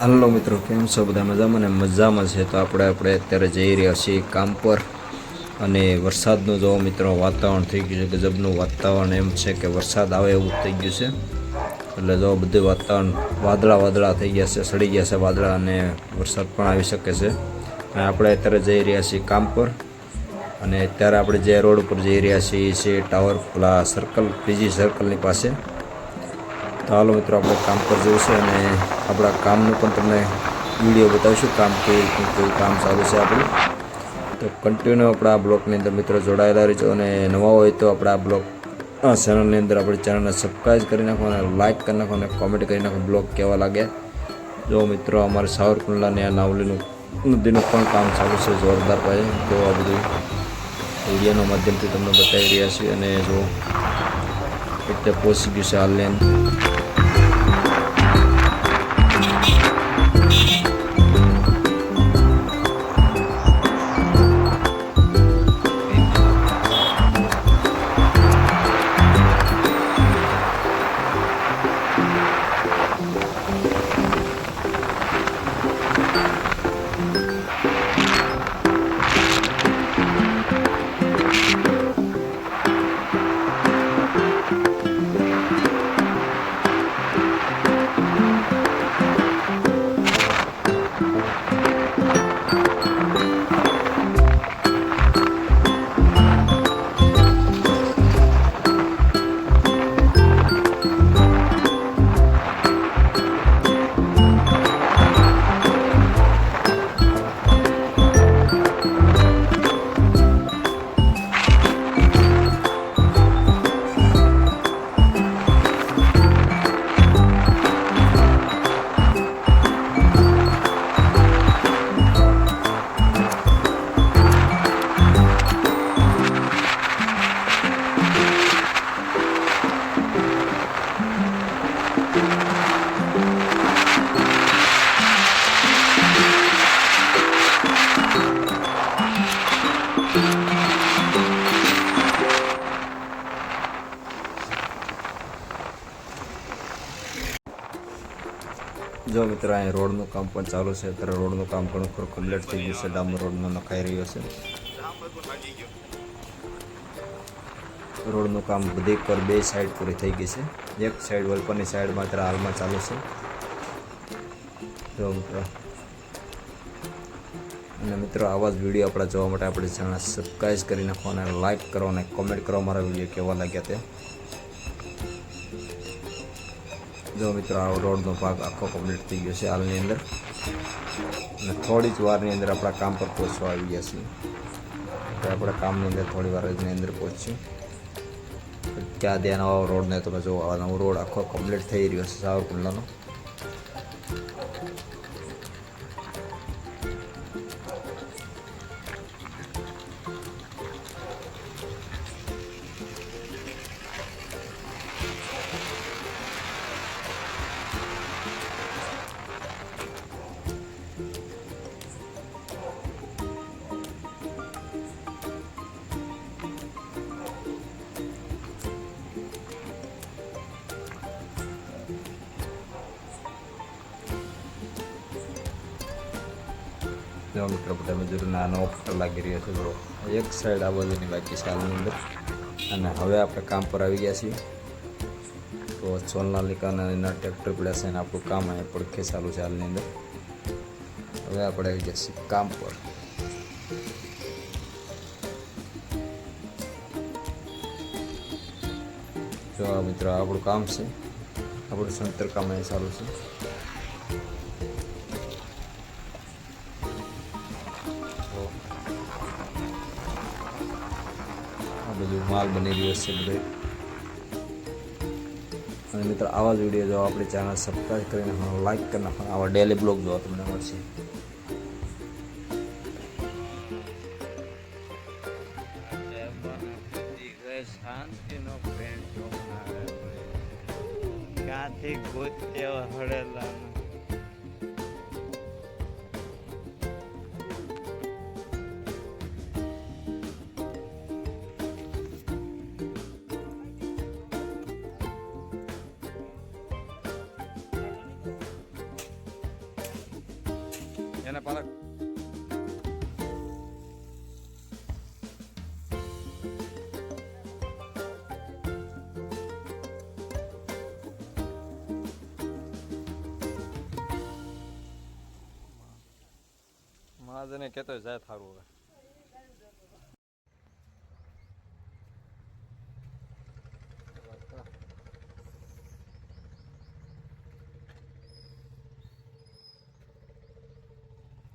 હાલો મિત્રો, કેમ છો બધા? મજામાં ને? મજામાં છે. તો આપણે અત્યારે જઈ રહ્યા છીએ કામ પર. અને વરસાદનું જો મિત્રો વાતાવરણ થઈ ગયું છે, ગજબનું વાતાવરણ એમ છે કે વરસાદ આવે એવું થઈ ગયું છે. એટલે જો બધું વાતાવરણ વાદળા થઈ ગયા છે, સડી ગયા છે વાદળા, અને વરસાદ પણ આવી શકે છે. અને આપણે અત્યારે જઈ રહ્યા છીએ કામ પર. અને અત્યારે આપણે જે રોડ ઉપર જઈ રહ્યા છીએ છે ટાવર પેલા સર્કલ, પીજી સર્કલની પાસે. તો હાલો મિત્રો, આપણે કામ પર જવું છે અને આપણા કામનું પણ તમને વિડીયો બતાવીશું, કામ કેવું કામ ચાલુ છે આપણું. તો કન્ટિન્યુ આપણા બ્લોગની અંદર મિત્રો જોડાયેલા રહેજો. અને નવા હોય તો આપણા બ્લોગ ચેનલની અંદર આપણી ચેનલને સબસ્ક્રાઈબ કરી નાખો, અને લાઇક કરી નાખો, અને કોમેન્ટ કરી નાખો બ્લોગ કેવા લાગે. જો મિત્રો, અમારે સાવરકુંડલાની આ નાવલીનું નદીનું પણ કામ ચાલુ છે જોરદાર પાયે. તો આ બધું વિડીયોના માધ્યમથી તમને બતાવી રહ્યા છીએ. અને જો એટલે પહોંચી ગયું છે હાલની અંદર. જો મિત્રો, અહીં રોડનું કામ પણ ચાલુ છે. અત્યારે રોડનું કામ ઘણું ખરું કમ્પ્લીટ થઈ ગયું છે. ડામર રોડનો નખાઈ રહ્યો છે. રોડનું કામ બધી પર બે સાઈડ પૂરી થઈ ગઈ છે. એક સાઈડ વલપરની સાઈડમાં અત્યારે હાલમાં ચાલુ છે. જો મિત્રો, અને મિત્રો, આવા જ વિડીયો આપણે જોવા માટે આપણે ચેનલ સબસ્ક્રાઈબ કરી નાખો, અને લાઇક કરો, અને કોમેન્ટ કરો મારા વિડીયો કેવા લાગ્યા તે. જો મિત્રો, આ રોડનો ભાગ આખો કમ્પ્લીટ થઈ ગયો છે હાલની અંદર. અને થોડી જ વારની અંદર આપણા કામ પર પહોંચવા આવી ગયા છીએ. તો આપણા કામની અંદર થોડી વારની અંદર પહોંચ્યું. ક્યાં ધ્યાન આવો રોડને તમે જો, આ નવો રોડ આખો કમ્પ્લીટ થઈ રહ્યો છે સાવરકુંડલાનો. જો મિત્રો, બધા મજૂરોના આનો ઓફર લાગી રહ્યો છે. બરો એક સાઈડ આ બાજુની બાકી છે હાલની અંદર. અને હવે આપણે કામ પર આવી ગયા છીએ. તો સોનાલિકાના એના ટ્રેક્ટર પડ્યા છે, અને આપણું કામ અહીંયા પડખે ચાલુ છે હાલની અંદર. હવે આપણે આવી ગયા છીએ કામ પર. જો મિત્રો, આપણું કામ છે, આપણું સંતર કામ અહીંયા ચાલુ છે. બધું માલ બની રહ્યો છે બધે. અને મિત્રો, આવા જ વિડીયો જો આપણી ચેનલ સબસ્ક્રાઈબ કરીને લાઈક કરી નાખો. આવા ડેલી બ્લોગ જોવા તમને મળશે. ક્યાંથી ગોત્યા હળેલા પાલક મહાજને કહેતો જાય થારું હવે